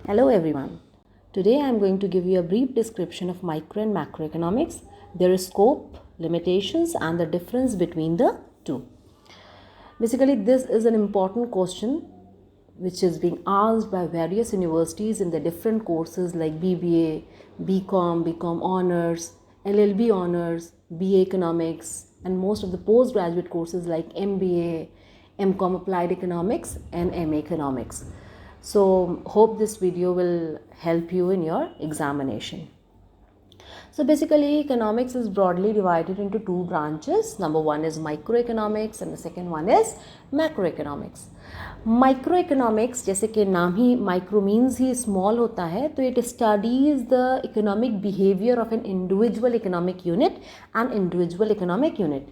Hello everyone. Today I am going to give you a brief description of micro and macroeconomics, their scope, limitations and the difference between the two. Basically, this is an important question which is being asked by various universities in the different courses like BBA, BCom, BCom Honors, LLB Honors, BA Economics and most of the postgraduate courses like MBA, MCom Applied Economics and MA Economics. So hope this video will help you in your examination. So basically economics is broadly divided into two branches. Number one is microeconomics and the second one is macroeconomics. Microeconomics जैसे कि नाम ही micro means ही small होता है, तो it studies the economic behavior of an individual economic unit and individual economic unit.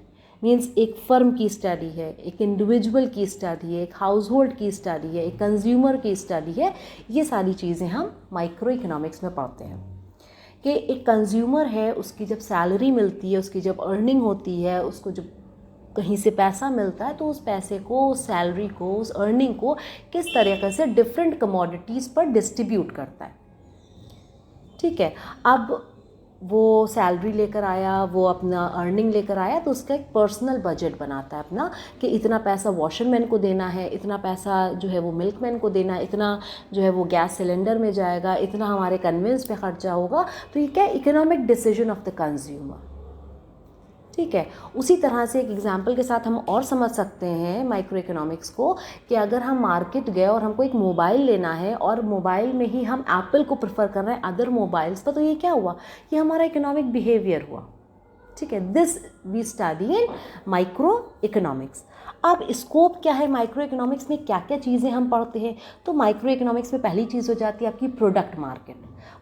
Means एक firm की study है, एक इंडिविजुअल की स्टडी है, एक हाउस होल्ड की स्टडी है, एक कंज्यूमर की स्टडी है. ये सारी चीज़ें हम माइक्रो इकोनॉमिक्स में पढ़ते हैं कि एक कंज्यूमर है, उसकी जब सैलरी मिलती है, उसकी जब अर्निंग होती है, उसको जब कहीं से पैसा मिलता है तो उस पैसे को, उस सैलरी को, उस अर्निंग को किस तरीके से डिफरेंट कमोडिटीज़ पर डिस्ट्रीब्यूट करता है. ठीक है, अब वो सैलरी लेकर आया, वो अपना अर्निंग लेकर आया, तो उसका एक पर्सनल बजट बनाता है अपना कि इतना पैसा वॉशरमैन को देना है, इतना पैसा जो है वो मिल्कमैन को देना है, इतना जो है वो गैस सिलेंडर में जाएगा, इतना हमारे कन्वेंस पे खर्चा होगा. तो ये क्या, economic decision of the consumer. ठीक है, उसी तरह से एक एग्जांपल के साथ हम और समझ सकते हैं माइक्रो इकोनॉमिक्स को कि अगर हम मार्केट गए और हमको एक मोबाइल लेना है और मोबाइल में ही हम एप्पल को प्रेफर कर रहे हैं अदर मोबाइल्स पर, तो ये क्या हुआ, ये हमारा इकोनॉमिक बिहेवियर हुआ. ठीक है, this we study in micro economics. अब स्कोप क्या है, माइक्रो इकोनॉमिक्स में क्या क्या चीज़ें हम पढ़ते हैं. तो माइक्रो इकोनॉमिक्स में पहली चीज़ हो जाती है आपकी प्रोडक्ट मार्केट.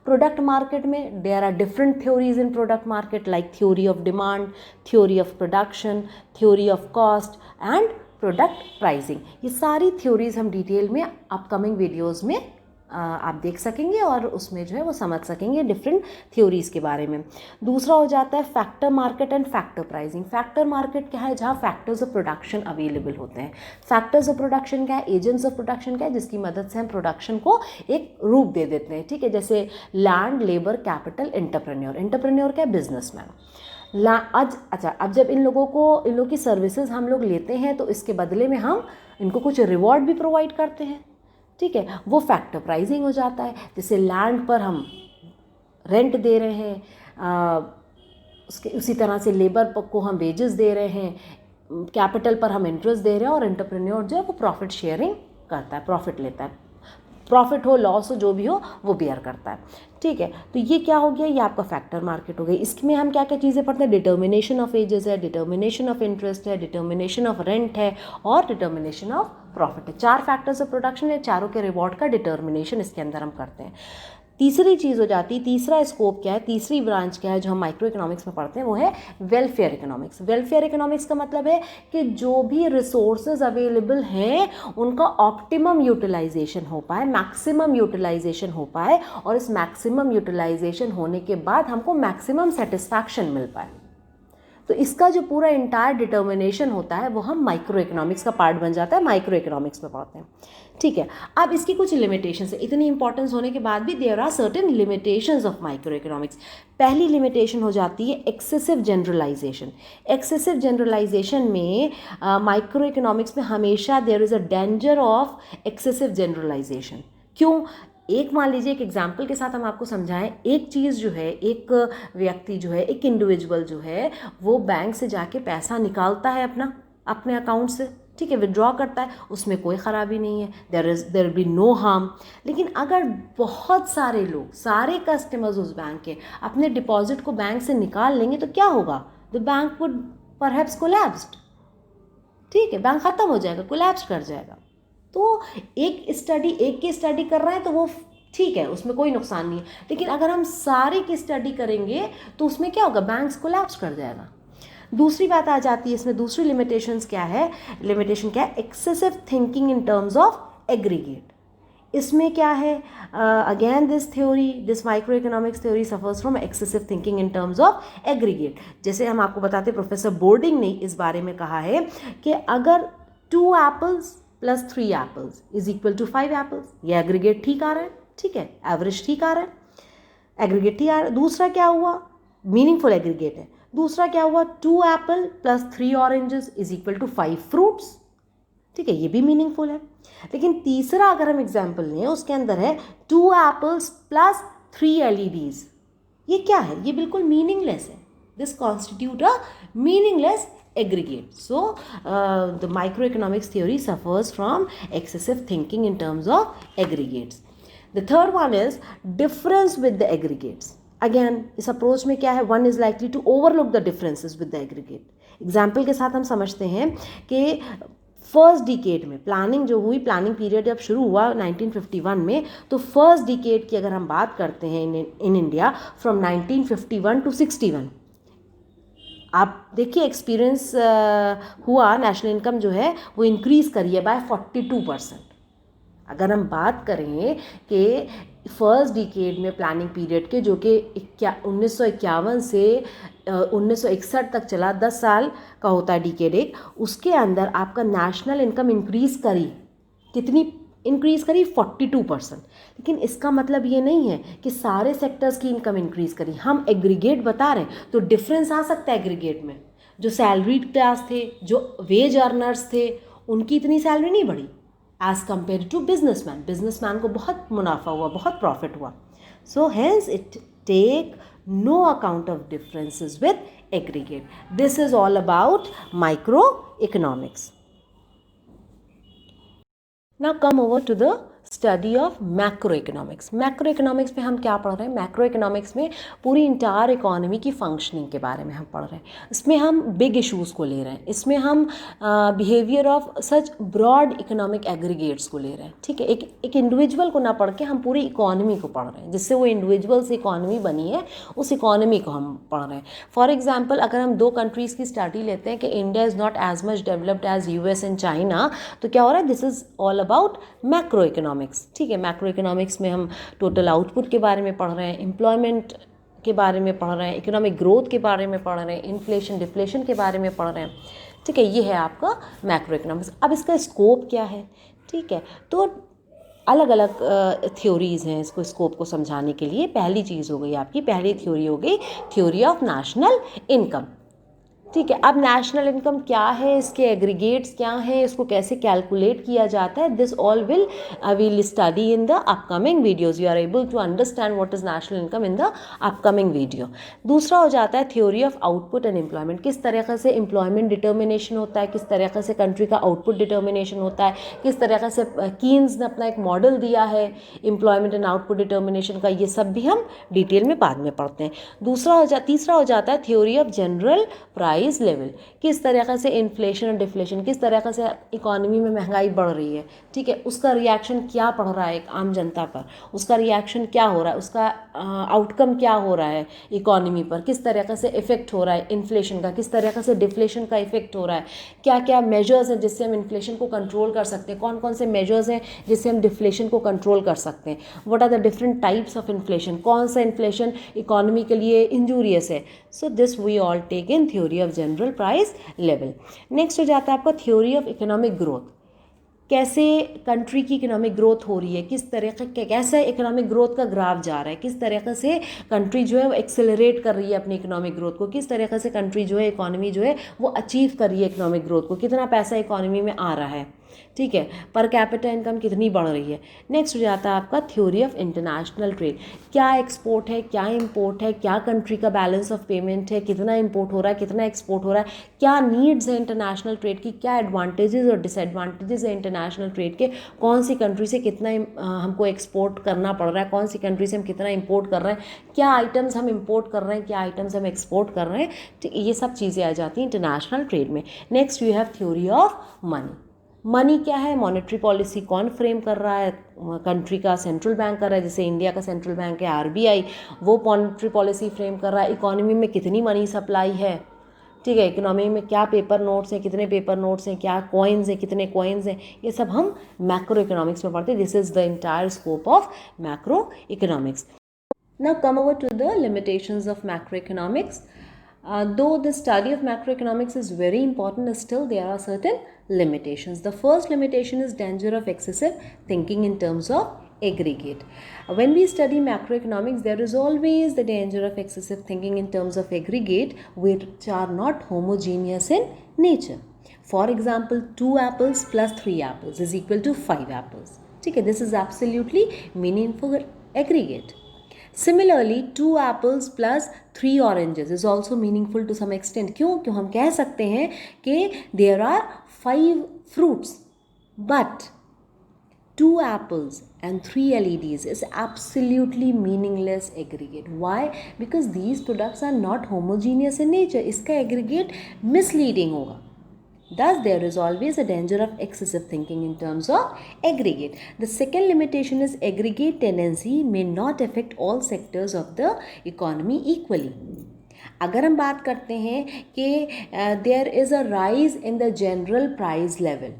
प्रोडक्ट मार्केट में there are different theories in product market like theory of demand, theory of production, theory of cost and product pricing. ये सारी थ्योरीज हम डिटेल में अपकमिंग वीडियोज़ में आप देख सकेंगे और उसमें जो है वो समझ सकेंगे डिफरेंट थ्योरीज़ के बारे में. दूसरा हो जाता है factor market and factor pricing. Factor market क्या है, जहाँ फैक्टर्स ऑफ प्रोडक्शन अवेलेबल होते हैं. फैक्टर्स ऑफ प्रोडक्शन क्या है, एजेंट्स ऑफ प्रोडक्शन क्या है, जिसकी मदद से हम प्रोडक्शन को एक रूप दे देते हैं. ठीक है, जैसे land, labour, capital, entrepreneur. Entrepreneur क्या है, बिजनेसमैन. अब जब इन लोगों की सर्विसेज हम लोग लेते हैं तो इसके बदले में हम इनको कुछ रिवॉर्ड भी प्रोवाइड करते हैं. ठीक है, वो फैक्टर प्राइसिंग हो जाता है. जैसे लैंड पर हम रेंट दे रहे हैं, उसी तरह से लेबर को हम वेजेस दे रहे हैं, कैपिटल पर हम इंटरेस्ट दे रहे हैं और एंटरप्रेन्योर जो है वो प्रॉफिट शेयरिंग करता है, प्रॉफिट लेता है. प्रॉफिट हो, लॉस हो, जो भी हो वो बेयर करता है. ठीक है, तो ये क्या हो गया, ये आपका फैक्टर मार्केट हो गई. इसमें हम क्या क्या चीज़ें पढ़ते हैं, डिटर्मिनेशन ऑफ एजेस है, डिटर्मिनेशन ऑफ इंटरेस्ट है, डिटर्मिनेशन ऑफ रेंट है और डिटर्मिनेशन ऑफ प्रॉफिट है. 4 फैक्टर्स ऑफ प्रोडक्शन है, चारों के रिवॉर्ड का डिटर्मिनेशन इसके अंदर हम करते हैं. तीसरी चीज़ हो जाती है, तीसरा स्कोप क्या है, तीसरी ब्रांच क्या है जो हम माइक्रो इकोनॉमिक्स में पढ़ते हैं, वो है वेलफेयर इकोनॉमिक्स. वेलफेयर इकोनॉमिक्स का मतलब है कि जो भी रिसोर्सेज अवेलेबल हैं उनका ऑप्टिमम यूटिलाइजेशन हो पाए, मैक्सिमम यूटिलाइजेशन हो पाए और इस मैक्सिमम यूटिलाइजेशन होने के बाद हमको मैक्सिमम सेटिस्फैक्शन मिल पाए. तो इसका जो पूरा इंटायर डिटर्मिनेशन होता है वो हम माइक्रो इकोनॉमिक्स का पार्ट बन जाता है, माइक्रो इकोनॉमिक्स में पढ़ते हैं. ठीक है, अब इसकी कुछ लिमिटेशंस है. इतनी इंपॉर्टेंस होने के बाद भी there are certain limitations of micro economics. पहली लिमिटेशन हो जाती है एक्सेसिव जनरलाइजेशन. एक्सेसिव जनरलाइजेशन में माइक्रो इकोनॉमिक्स में हमेशा there is a danger of excessive generalisation. क्यों, एक मान लीजिए, एक एग्जाम्पल के साथ हम आपको समझाएं. एक चीज़ जो है, एक व्यक्ति जो है, एक इंडिविजुअल जो है वो बैंक से जाके पैसा निकालता है अपने अकाउंट से. ठीक है, विड्रॉ करता है, उसमें कोई ख़राबी नहीं है, देयर बी नो हार्म. लेकिन अगर बहुत सारे लोग, सारे कस्टमर्स उस बैंक के अपने डिपॉजिट को बैंक से निकाल लेंगे तो क्या होगा, the bank would perhaps collapsed. ठीक है, बैंक ख़त्म हो जाएगा, कोलैप्स कर जाएगा. तो एक की स्टडी कर रहे हैं तो वो ठीक है, उसमें कोई नुकसान नहीं है. लेकिन अगर हम सारे की स्टडी करेंगे तो उसमें क्या होगा, बैंक्स कोलैप्स कर जाएगा. दूसरी बात आ जाती है इसमें, दूसरी लिमिटेशन क्या है, excessive thinking in terms of aggregate. इसमें क्या है, again this micro economics theory suffers from excessive thinking in terms of aggregate. जैसे हम आपको बताते हैं, प्रोफेसर बोर्डिंग ने इस बारे में कहा है कि अगर 2 apples plus 3 apples is equal to 5 apples, ये एग्रीगेट ठीक आ रहा है, ठीक है, एवरेज ठीक आ रहा है, एग्रीगेट ठीक आ रहा है। दूसरा क्या हुआ, मीनिंगफुल एग्रीगेट है। दूसरा क्या हुआ, 2 apple plus 3 oranges is equal to 5 fruits, ठीक है, ये भी मीनिंगफुल है। लेकिन तीसरा अगर हम एग्जाम्पल लें, उसके अंदर है 2 एप्पल्स प्लस 3 LEDs, ये क्या है, ये बिल्कुल मीनिंगलेस है। This constitute a meaningless aggregate. So the microeconomics theory suffers from excessive thinking in terms of aggregates. The third one is difference with the aggregates. Again इस अप्रोच में क्या है, one is likely to overlook the differences with the aggregate. Example के साथ हम समझते हैं कि फर्स्ट डिकेड में प्लानिंग जो हुई, प्लानिंग पीरियड जब शुरू हुआ 1951 में, तो फर्स्ट डिकेड की अगर हम बात करते हैं इन इंडिया फ्रॉम 1951 to 61, आप देखिए एक्सपीरियंस हुआ, नेशनल इनकम जो है वो इंक्रीज़ करी है बाय 42%। अगर हम बात करें कि फर्स्ट डिकेड में प्लानिंग पीरियड के, जो कि 1951 से 1961 तक चला, 10 साल का होता है डिकेड एक, उसके अंदर आपका नेशनल इनकम इंक्रीज़ करी, कितनी इंक्रीज़ करी, 42%। लेकिन इसका मतलब ये नहीं है कि सारे सेक्टर्स की इनकम इंक्रीज़ करी, हम एग्रीगेट बता रहे हैं, तो डिफरेंस आ सकता है एग्रीगेट में। जो सैलरीड क्लास थे, जो वेज अर्नर्स थे, उनकी इतनी सैलरी नहीं बढ़ी एज कम्पेयर टू बिजनेसमैन को बहुत मुनाफा हुआ, बहुत प्रॉफिट हुआ। So hence it take no account of differences with aggregate. This is all about micro economics. Now come over to the study of macro economics. Macro economics में हम क्या पढ़ रहे हैं, मैक्रो इकोनॉमिक्स में पूरी इंटायर इकोनॉमी की functioning के बारे में हम पढ़ रहे हैं। इसमें हम बिग इश्यूज़ को ले रहे हैं, इसमें हम behaviour of such broad economic aggregates को ले रहे हैं, ठीक है। एक इंडिविजुअल को ना पढ़ के हम पूरी इकोनॉमी को पढ़ रहे हैं, जिससे वो इंडिविजुअल से इकोनॉमी बनी है, उस इकोनॉमी को हम पढ़ रहे हैं। फॉर एग्जाम्पल अगर हम 2 कंट्रीज़ की स्टडी लेते हैं कि India is not as much developed as US and China, तो क्या हो रहा है, this is all about macro economics, ठीक है। मैक्रो इकोनॉमिक्स में हम टोटल आउटपुट के बारे में पढ़ रहे हैं, एम्प्लॉयमेंट के बारे में पढ़ रहे हैं, इकोनॉमिक ग्रोथ के बारे में पढ़ रहे हैं, इन्फ्लेशन डिफ्लेशन के बारे में पढ़ रहे हैं, ठीक है। ये है आपका मैक्रो इकोनॉमिक्स। अब इसका स्कोप क्या है, ठीक है, तो अलग अलग थ्योरीज़ हैं इसको, स्कोप को समझाने के लिए। पहली चीज़ हो गई आपकी, पहली थ्योरी हो गई थ्योरी ऑफ नेशनल इनकम, ठीक है। अब नेशनल इनकम क्या है, इसके एग्रीगेट्स क्या हैं, इसको कैसे कैलकुलेट किया जाता है, this all will study in the upcoming videos. You are able to understand what is national income in the upcoming video. दूसरा हो जाता है theory of output and employment, किस तरीके से एम्प्लॉयमेंट डिटर्मिनेशन होता है, किस तरीके से कंट्री का आउटपुट डिटर्मिनेशन होता है, किस तरीके से कीन्स ने अपना एक मॉडल दिया है एम्प्लॉयमेंट एंड आउटपुट डिटर्मिनेशन का, ये सब भी हम डिटेल में बाद में पढ़ते हैं। तीसरा हो जाता है theory of general price level, किस तरीके से इन्फ्लेशन और डिफ्लेशन, किस तरीके से इकोनॉमी में महंगाई बढ़ रही है, ठीक है, उसका रिएक्शन क्या पड़ रहा है एक आम जनता पर, उसका रिएक्शन क्या हो रहा है, उसका आउटकम क्या हो रहा है इकोनॉमी पर, किस तरीके से इफेक्ट हो रहा है इन्फ्लेशन का, किस तरीके से डिफ्लेशन का इफेक्ट हो रहा है, क्या क्या मेजर्स हैं जिससे हम इन्फ्लेशन को कंट्रोल कर सकते हैं, कौन कौन से मेजर्स हैं जिससे हम डिफ्लेशन को कंट्रोल कर सकते हैं, what are the different types of inflation, कौन सा इन्फ्लेशन इकोनॉमी के लिए इंजूरियस है। So this we all take in theory of general price level. Next हो जाता है आपका थ्योरी ऑफ इकोनॉमिक ग्रोथ, कैसे कंट्री की इकोनॉमिक ग्रोथ हो रही है, किस तरीके के कैसे इकोनॉमिक ग्रोथ का ग्राफ जा रहा है, किस तरीके से कंट्री जो है वो एक्सेलरेट कर रही है अपनी इकोनॉमिक ग्रोथ को, किस तरीके से कंट्री जो है इकोनॉमी जो है वो अचीव कर रही है इकोनॉमिक ग्रोथ को, कितना पैसा इकोनॉमी में आ रहा है, ठीक है, पर कैपिटा इनकम कितनी बढ़ रही है। नेक्स्ट हो जाता है आपका थ्योरी ऑफ इंटरनेशनल ट्रेड, क्या एक्सपोर्ट है, क्या इंपोर्ट है, क्या कंट्री का बैलेंस ऑफ पेमेंट है, कितना इंपोर्ट हो रहा है, कितना एक्सपोर्ट हो रहा है, क्या नीड्स है इंटरनेशनल ट्रेड की, क्या एडवांटेजेस और डिसएडवांटेजेस है इंटरनेशनल ट्रेड के, कौन सी कंट्री से कितना हमको एक्सपोर्ट करना पड़ रहा है, कौन सी कंट्री से हम कितना इंपोर्ट कर रहे हैं, क्या आइटम्स हम इंपोर्ट कर रहे हैं, क्या आइटम्स हम एक्सपोर्ट कर रहे हैं, ठीक, ये सब चीज़ें आ जाती हैं इंटरनेशनल ट्रेड में। Next you have theory of money, money क्या है, मॉनेटरी पॉलिसी कौन फ्रेम कर रहा है, कंट्री का सेंट्रल बैंक कर रहा है, जैसे इंडिया का सेंट्रल बैंक है RBI, वो मॉनेटरी पॉलिसी फ्रेम कर रहा है, इकोनॉमी में कितनी मनी सप्लाई है, ठीक है, इकोनॉमी में क्या पेपर नोट्स हैं, कितने पेपर नोट्स हैं, क्या कॉइन्स हैं, कितने कॉइन्स हैं, ये सब हम मैक्रो इकोनॉमिक्स में पढ़ते हैं. This is the entire scope of macro economics. Now come over to the limitations of macroeconomics. Though the study of macroeconomics is very important, still there are certain limitations. The first limitation is danger of excessive thinking in terms of aggregate. When we study macroeconomics, there is always the danger of excessive thinking in terms of aggregate, which are not homogeneous in nature. For example, 2 apples plus 3 apples is equal to 5 apples. Okay, this is absolutely meaningful aggregate. Similarly, 2 apples plus 3 oranges is also meaningful to some extent. क्यों हम कह सकते हैं कि there are 5 fruits, but 2 apples and 3 LEDs is absolutely meaningless aggregate. Why? Because these products are not homogeneous in nature. इसका aggregate misleading होगा. Thus, there is always a danger of excessive thinking in terms of aggregate. The second limitation is aggregate tendency may not affect all sectors of the economy equally. अगर हम बात करते हैं कि there is a rise in the general price level,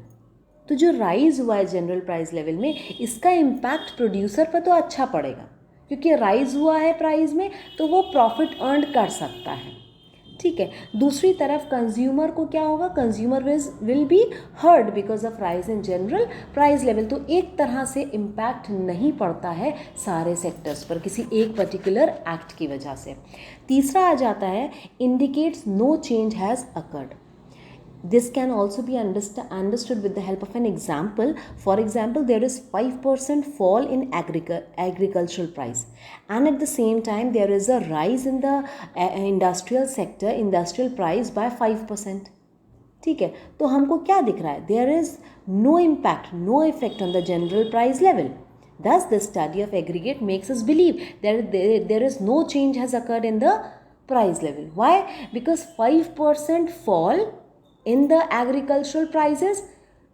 तो जो rise हुआ है जनरल प्राइस लेवल में, इसका इम्पैक्ट प्रोड्यूसर पर तो अच्छा पड़ेगा, क्योंकि राइज हुआ है प्राइस में तो वो प्रॉफिट अर्न कर सकता है. ठीक है. दूसरी तरफ कंज्यूमर को क्या होगा, consumer will be hurt because of rise in general price level. तो एक तरह से इम्पैक्ट नहीं पड़ता है सारे सेक्टर्स पर किसी एक पर्टिकुलर एक्ट की वजह से. तीसरा आ जाता है indicates no change has occurred. This can also be understood with the help of an example. For example, there is 5% fall in agricultural price, and at the same time there is a rise in the industrial sector, industrial price by 5%. ठीक है, तो हमको क्या दिख रहा है, there is no impact, no effect on the general price level. Thus, the study of aggregate makes us believe that there is no change has occurred in the price level. Why? Because 5% fall in the agricultural prices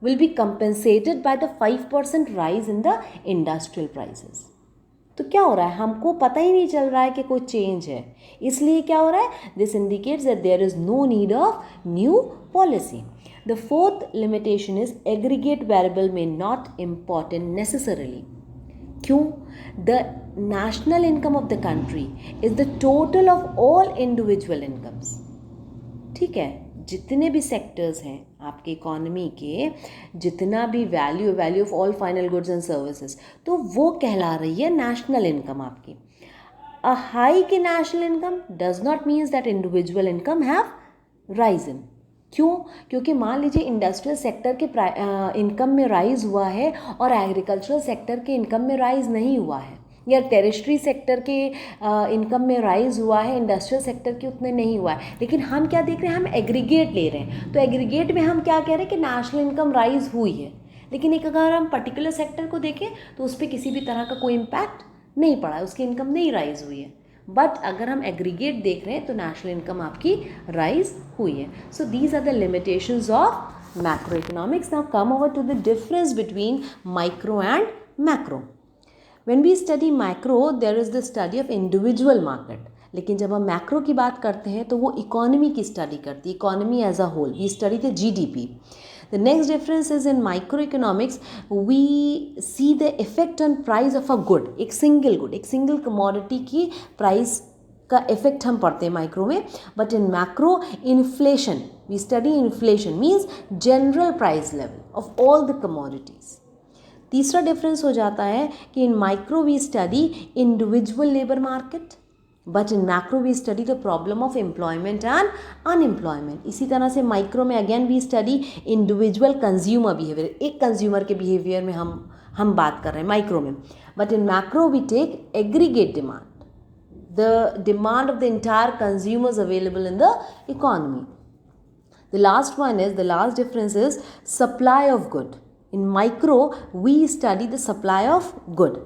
will be compensated by the 5% rise in the industrial prices. तो क्या हो रहा है, हमको पता ही नहीं चल रहा है कि कोई चेंज है. इसलिए क्या हो रहा है, this indicates that there is no need of new policy. The fourth limitation is aggregate variable में नॉट इम्पॉर्टेंट नेसेसरली. क्यों? The national income of the country is the total of all individual incomes. ठीक है, जितने भी sectors हैं आपके economy के, जितना भी value of all final goods and services, तो वो कहला रही है नेशनल इनकम आपकी. अ hike in national income does not means that individual income have Ryzen. क्यों? क्योंकि मान लीजिए इंडस्ट्रियल सेक्टर के इनकम में राइज हुआ है और एग्रीकल्चरल सेक्टर के इनकम में राइज नहीं हुआ है, या टेरिटरी सेक्टर के इनकम में राइज हुआ है, इंडस्ट्रियल सेक्टर के उतने नहीं हुआ है. लेकिन हम क्या देख रहे हैं, हम एग्रीगेट ले रहे हैं. तो एग्रीगेट में हम क्या कह रहे हैं कि नेशनल इनकम राइज हुई है, लेकिन एक अगर हम पर्टिकुलर सेक्टर को देखें तो उस पर किसी भी तरह का कोई इम्पैक्ट नहीं पड़ा है, उसकी इनकम नहीं राइज हुई है. बट अगर हम एग्रीगेट देख रहे हैं तो नेशनल इनकम आपकी राइज हुई है. So these are the limitations of macro economics. Now come over to the difference between micro and macro. When we study macro, there is the study of individual market. लेकिन जब हम macro की बात करते हैं तो वो इकोनॉमी की स्टडी करती है, economy as a whole. We study the GDP. The next difference is in microeconomics, we see the effect on price of a good. एक सिंगल कमोडिटी की प्राइस का इफेक्ट हम पढ़ते हैं माइक्रो में. But in macro, inflation, we study inflation means general price level of all the commodities. तीसरा difference हो जाता है कि in micro we study individual labour market, but in macro we study the problem of employment and unemployment. इसी तरह से micro में again we study individual consumer behaviour, एक कंज्यूमर के बिहेवियर में हम बात कर रहे हैं माइक्रो में. But in macro we take aggregate demand, the demand of the entire consumers available in the economy. The last difference is supply of good. In micro we study the supply of good.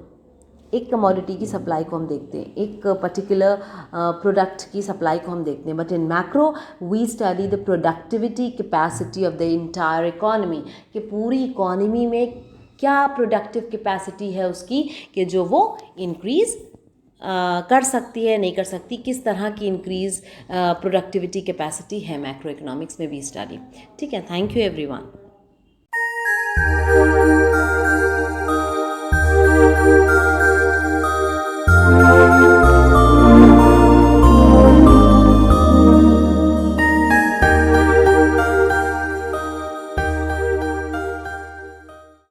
एक commodity की supply को हम देखते हैं, एक particular product की supply को हम देखते हैं. But in macro we study the productivity capacity of the entire economy, कि पूरी इकोनॉमी में क्या प्रोडक्टिव कैपेसिटी है उसकी कि जो वो इंक्रीज कर सकती है, नहीं कर सकती, किस तरह की इंक्रीज प्रोडक्टिविटी कैपेसिटी है मैक्रो इकोनॉमिक्स में भी स्टडी। ठीक है, थैंक यू एवरीवन।